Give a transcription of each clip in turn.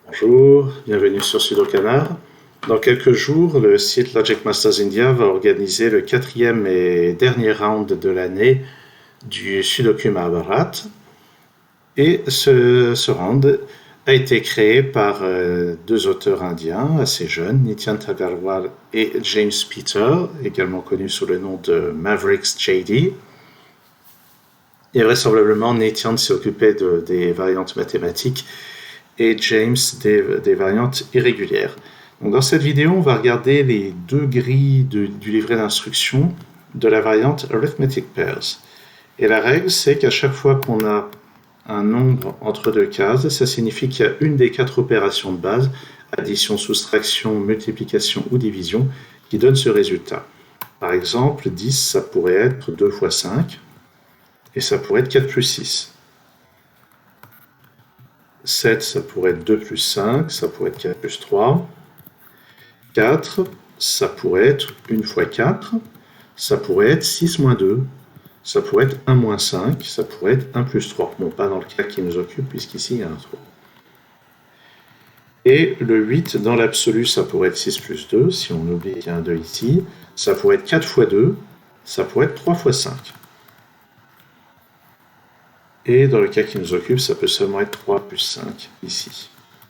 Bonjour, bienvenue sur Sudokanar. Dans quelques jours, le site Logic Masters India va organiser le 4e et dernier round de l'année du Sudoku Mahabharat. Et ce round a été créé par deux auteurs indiens assez jeunes, Nityan Agarwal et James Peter, également connus sous le nom de Mavericks JD. Et vraisemblablement, Nityan s'est occupé des variantes mathématiques et James des variantes irrégulières. Donc dans cette vidéo, on va regarder les deux grilles du livret d'instruction de la variante Arithmetic Pairs. Et la règle, c'est qu'à chaque fois qu'on a un nombre entre deux cases, ça signifie qu'il y a une des 4 opérations de base, addition, soustraction, multiplication ou division, qui donne ce résultat. Par exemple, 10, ça pourrait être 2 fois 5, et ça pourrait être 4 plus 6. 7, ça pourrait être 2 plus 5, ça pourrait être 4 plus 3. 4, ça pourrait être 1 fois 4, ça pourrait être 6 moins 2, ça pourrait être 1 moins 5, ça pourrait être 1 plus 3. Bon, pas dans le cas qui nous occupe, puisqu'ici il y a un 3. Et le 8, dans l'absolu, ça pourrait être 6 plus 2, si on oublie qu'il y a un 2 ici. Ça pourrait être 4 fois 2, ça pourrait être 3 fois 5. Et dans le cas qui nous occupe, ça peut seulement être 3 plus 5 ici.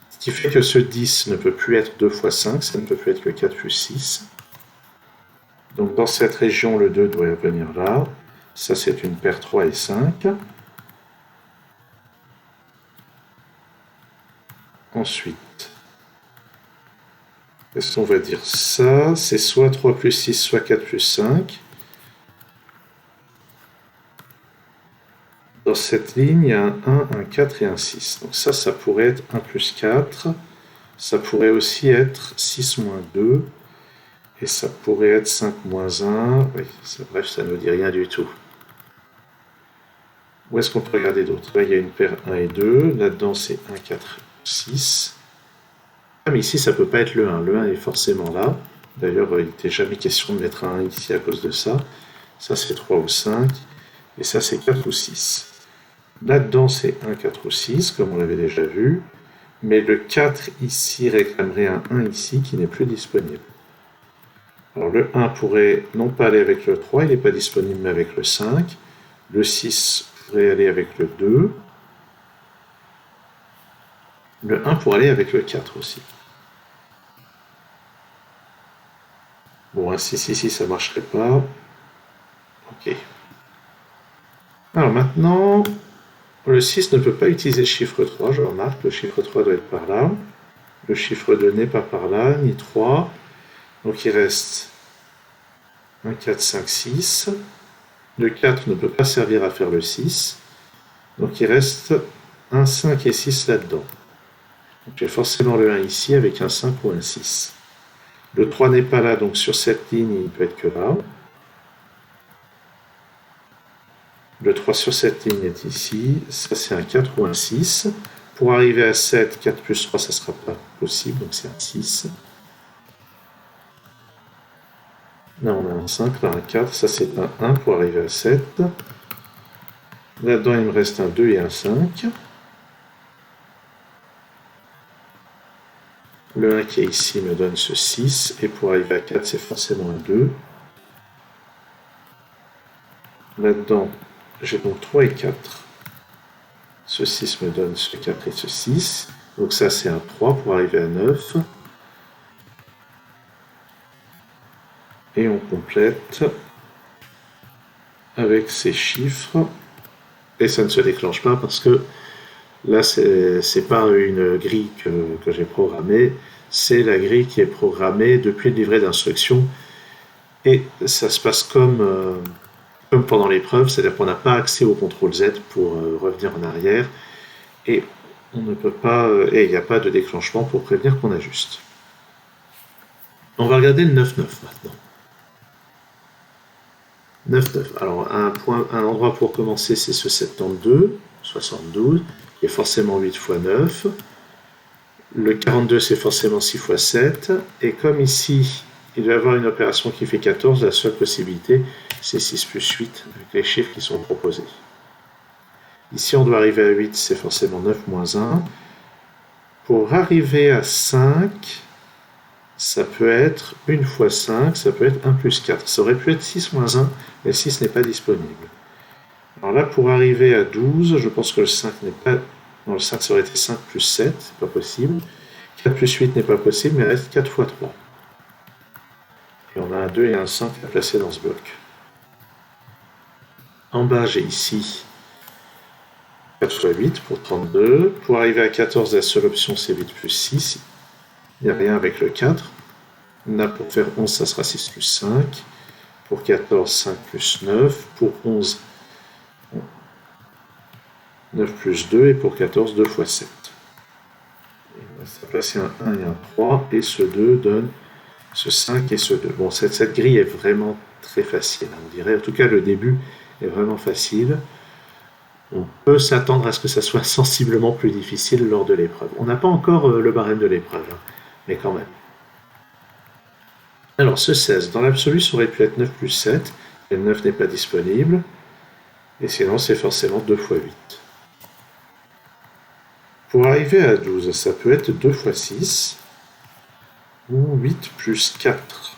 Ce qui fait que ce 10 ne peut plus être 2 fois 5, ça ne peut plus être que 4 plus 6. Donc dans cette région, le 2 doit venir là. Ça, c'est une paire 3 et 5. Ensuite, qu'est-ce qu'on va dire? Ça, c'est soit 3 plus 6, soit 4 plus 5. Dans cette ligne, il y a un 1, un 4 et un 6. Donc ça pourrait être 1 plus 4. Ça pourrait aussi être 6 moins 2. Et ça pourrait être 5 moins 1. Oui, bref, ça ne nous dit rien du tout. Où est-ce qu'on peut regarder d'autres? Là, il y a une paire 1 et 2. Là-dedans, c'est 1, 4, 6. Ah, mais ici, ça ne peut pas être le 1. Le 1 est forcément là. D'ailleurs, il n'était jamais question de mettre un 1 ici à cause de ça. Ça, c'est 3 ou 5. Et ça, c'est 4 ou 6. Là-dedans, c'est 1, 4 ou 6, comme on l'avait déjà vu. Mais le 4 ici réclamerait un 1 ici qui n'est plus disponible. Alors le 1 pourrait non pas aller avec le 3, il n'est pas disponible, mais avec le 5. Le 6 pourrait aller avec le 2. Le 1 pourrait aller avec le 4 aussi. Bon, un 6 ici, ça ne marcherait pas. Ok. Alors maintenant, le 6 ne peut pas utiliser le chiffre 3, je remarque, le chiffre 3 doit être par là. Le chiffre 2 n'est pas par là, ni 3. Donc il reste 1, 4, 5, 6. Le 4 ne peut pas servir à faire le 6. Donc il reste 1, 5 et 6 là-dedans. Donc j'ai forcément le 1 ici avec un 5 ou un 6. Le 3 n'est pas là, donc sur cette ligne, il ne peut être que là. Le 3 sur cette ligne est ici. Ça, c'est un 4 ou un 6. Pour arriver à 7, 4 plus 3, ça ne sera pas possible, donc c'est un 6. Là, on a un 5, là, un 4. Ça, c'est un 1 pour arriver à 7. Là-dedans, il me reste un 2 et un 5. Le 1 qui est ici me donne ce 6. Et pour arriver à 4, c'est forcément un 2. Là-dedans, j'ai donc 3 et 4. Ce 6 me donne ce 4 et ce 6. Donc ça, c'est un 3 pour arriver à 9. Et on complète avec ces chiffres. Et ça ne se déclenche pas parce que là, c'est pas une grille que j'ai programmée. C'est la grille qui est programmée depuis le livret d'instruction. Et ça se passe comme pendant l'épreuve, c'est-à-dire qu'on n'a pas accès au CTRL Z pour revenir en arrière. Et on ne peut pas, et il n'y a pas de déclenchement pour prévenir qu'on ajuste. On va regarder le 9-9 maintenant. 9-9. Alors, un endroit pour commencer, c'est ce 72, 72, qui est forcément 8 fois 9. Le 42, c'est forcément 6 fois 7. Et comme ici, il va y avoir une opération qui fait 14, la seule possibilité, c'est 6 plus 8, avec les chiffres qui sont proposés. Ici, on doit arriver à 8, c'est forcément 9 moins 1. Pour arriver à 5, ça peut être 1 fois 5, ça peut être 1 plus 4. Ça aurait pu être 6 moins 1, mais 6 n'est pas disponible. Alors là, pour arriver à 12, je pense que le 5 n'est pas... Non, le 5, ça aurait été 5 plus 7, c'est pas possible. 4 plus 8 n'est pas possible, mais il reste 4 fois 3. Et on a un 2 et un 5 à placer dans ce bloc. En bas, j'ai ici 4 fois 8 pour 32. Pour arriver à 14, la seule option, c'est 8 plus 6. Il n'y a rien avec le 4. Là, pour faire 11, ça sera 6 plus 5. Pour 14, 5 plus 9. Pour 11, 9 plus 2. Et pour 14, 2 fois 7. On va passer un 1 et un 3. Et ce 2 donne ce 5 et ce 2. Bon, cette grille est vraiment très facile, on dirait. En tout cas, le début est vraiment facile. On peut s'attendre à ce que ça soit sensiblement plus difficile lors de l'épreuve. On n'a pas encore le barème de l'épreuve, mais quand même. Alors, ce 16, dans l'absolu, ça aurait pu être 9 plus 7, et le 9 n'est pas disponible, et sinon, c'est forcément 2 fois 8. Pour arriver à 12, ça peut être 2 fois 6, ou 8 plus 4.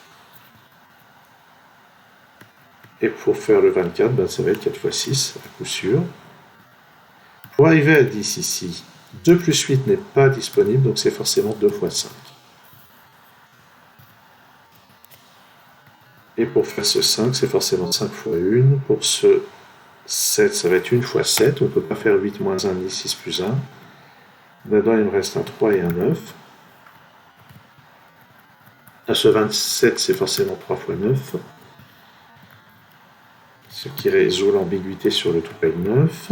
Et pour faire le 24, ben, ça va être 4 fois 6, à coup sûr. Pour arriver à 10 ici, 2 plus 8 n'est pas disponible, donc c'est forcément 2 fois 5. Et pour faire ce 5, c'est forcément 5 fois 1. Pour ce 7, ça va être 1 fois 7. On ne peut pas faire 8 moins 1 ni 6 plus 1. Là-dedans, il me reste un 3 et un 9. À ce 27, c'est forcément 3 fois 9. Ce qui résout l'ambiguïté sur le 3 et le 9.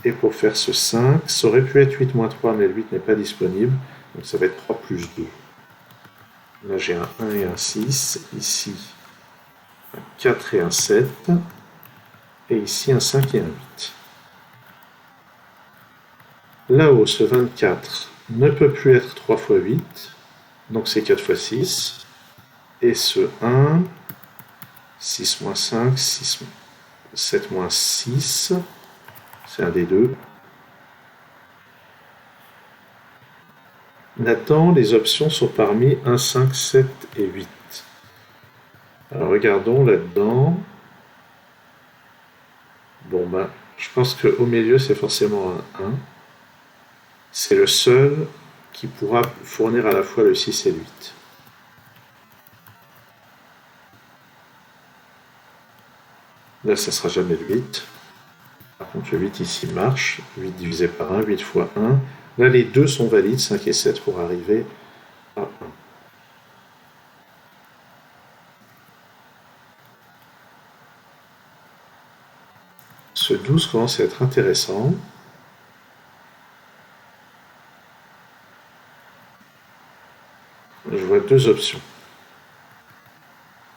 Et pour faire ce 5, ça aurait pu être 8 moins 3, mais le 8 n'est pas disponible. Donc ça va être 3 plus 2. Là, j'ai un 1 et un 6. Ici, un 4 et un 7. Et ici, un 5 et un 8. Là-haut, ce 24 ne peut plus être 3 fois 8. Donc c'est 4 fois 6. Et ce 1, 6 moins 5, 7 moins 6... C'est un des deux. Là-dedans, les options sont parmi 1, 5, 7 et 8. Alors regardons là-dedans. Bon ben, je pense qu'au milieu, c'est forcément un 1. C'est le seul qui pourra fournir à la fois le 6 et le 8. Là, ça ne sera jamais le 8. Par contre, le 8 ici marche. 8 divisé par 1, 8 fois 1. Là, les deux sont valides, 5 et 7, pour arriver à 1. Ce 12 commence à être intéressant. Je vois deux options.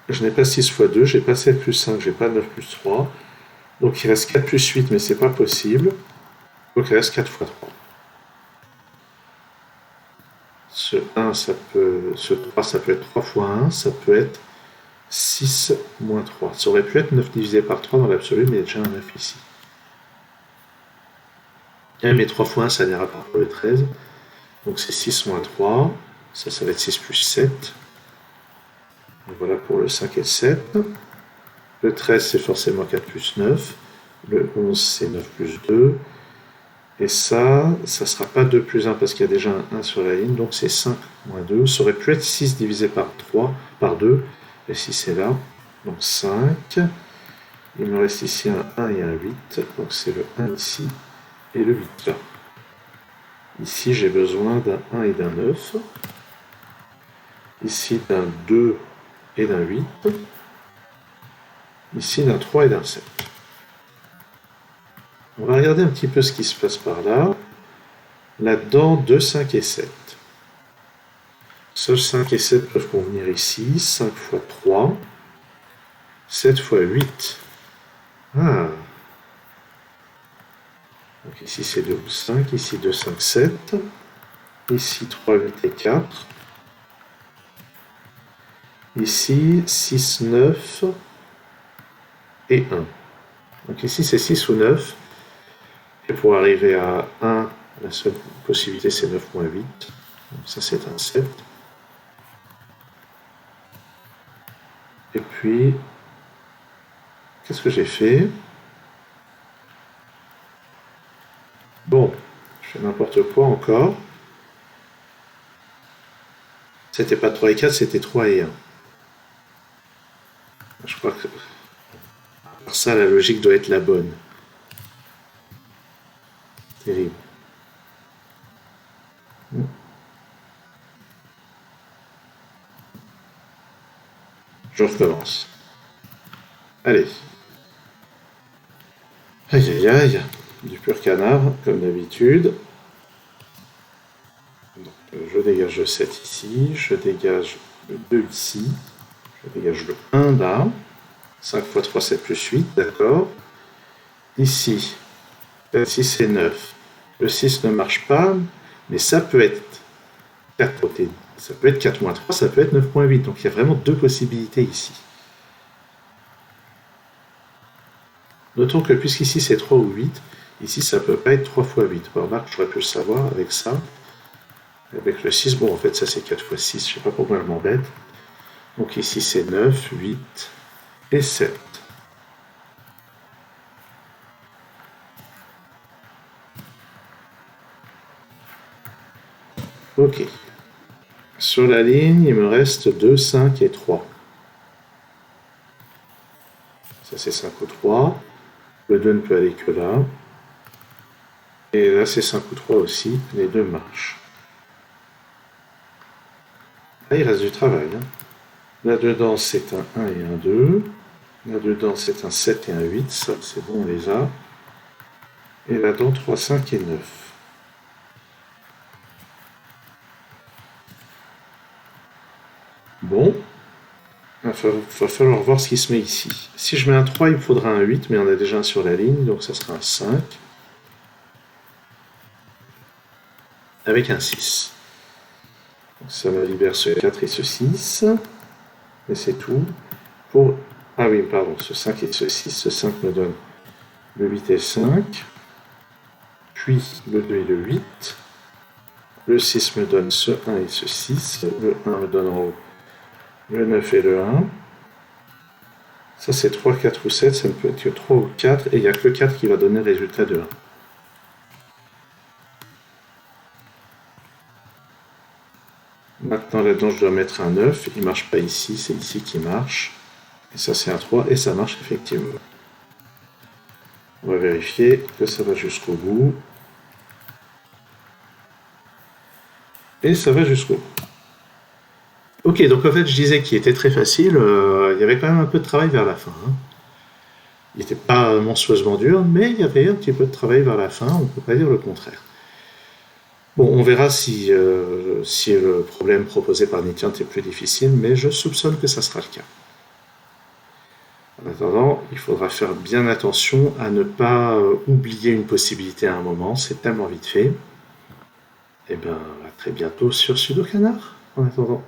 Je n'ai pas 6 fois 2, je n'ai pas 7 plus 5, je n'ai pas 9 plus 3. Donc il reste 4 plus 8, mais c'est pas possible. Donc il reste 4 fois 3. Ce 1, ce 3, ça peut être 3 fois 1, ça peut être 6 moins 3. Ça aurait pu être 9 divisé par 3 dans l'absolu, mais il y a déjà un 9 ici. Mais 3 fois 1, ça n'ira pas pour le 13. Donc c'est 6 moins 3. Ça va être 6 plus 7. Donc voilà pour le 5 et le 7. Le 13, c'est forcément 4 plus 9. Le 11, c'est 9 plus 2. Et ça ne sera pas 2 plus 1 parce qu'il y a déjà un 1 sur la ligne. Donc c'est 5 moins 2. Ça aurait pu être 6 divisé par 3, par 2. Et 6 est là. Donc 5. Il me reste ici un 1 et un 8. Donc c'est le 1 ici et le 8 là. Ici, j'ai besoin d'un 1 et d'un 9. Ici, d'un 2 et d'un 8. Ici, d'un 3 et d'un 7. On va regarder un petit peu ce qui se passe par là. Là-dedans, 2, 5 et 7. Seuls 5 et 7 peuvent convenir ici. 5 fois 3. 7 fois 8. Ah. Donc ici, c'est 2 ou 5. Ici, 2, 5, 7. Ici, 3, 8 et 4. Ici, 6, 9 et 1. Donc ici, c'est 6 ou 9. Et pour arriver à 1, La seule possibilité, c'est 9 moins 8. Donc ça, c'est un 7. Et puis, qu'est-ce que j'ai fait? Bon, je fais n'importe quoi encore. C'était pas 3 et 4, c'était 3 et 1. Je crois que par ça, la logique doit être la bonne. Terrible. Je recommence. Allez. Aïe aïe aïe. Du pur canard, comme d'habitude. Je dégage le 7 ici. Je dégage le 2 ici. Je dégage le 1 là. 5 fois 3, 7 plus 8, d'accord. Ici, 4, 6 et 9. Le 6 ne marche pas, mais ça peut être 4 côtés. Ça peut être 4 moins 3, ça peut être 9 moins 8. Donc il y a vraiment deux possibilités ici. Notons que puisqu'ici c'est 3 ou 8, ici ça ne peut pas être 3 fois 8. Remarque, j'aurais pu le savoir avec ça. Avec le 6, bon en fait ça c'est 4 fois 6, je ne sais pas pourquoi je m'embête. Donc ici c'est 9, 8 et 7. Ok. Sur la ligne, il me reste 2, 5 et 3. Ça c'est 5 ou 3. Le 2 ne peut aller que là. Et là c'est 5 ou 3 aussi. Les deux marchent. Là il reste du travail. Là-dedans c'est un 1 et un 2. Là-dedans c'est un 7 et un 8. Ça c'est bon, on les a. Et là-dedans 3, 5 et 9. Bon. Il va falloir voir ce qui se met ici. Si je mets un 3, il me faudra un 8, mais on a déjà un sur la ligne, donc ça sera un 5. Avec un 6. Donc ça me libère ce 4 et ce 6. Et c'est tout. Ah oui, pardon, ce 5 et ce 6. Ce 5 me donne le 8 et le 5. Puis le 2 et le 8. Le 6 me donne ce 1 et ce 6. Le 1 me donne en haut le 9 et le 1. Ça c'est 3, 4 ou 7, ça ne peut être que 3 ou 4, et il n'y a que le 4 qui va donner le résultat de 1. Maintenant là-dedans je dois mettre un 9, il ne marche pas ici, c'est ici qui marche. Et ça c'est un 3, et ça marche effectivement. On va vérifier que ça va jusqu'au bout. Et ça va jusqu'au bout. Ok, donc en fait je disais qu'il était très facile, il y avait quand même un peu de travail vers la fin. Il n'était pas monstrueusement dur, mais il y avait un petit peu de travail vers la fin, on ne peut pas dire le contraire. Bon, on verra si le problème proposé par Nitiant est plus difficile, mais je soupçonne que ça sera le cas. En attendant, il faudra faire bien attention à ne pas oublier une possibilité à un moment, c'est tellement vite fait. Et bien, à très bientôt sur Sudokanar, en attendant.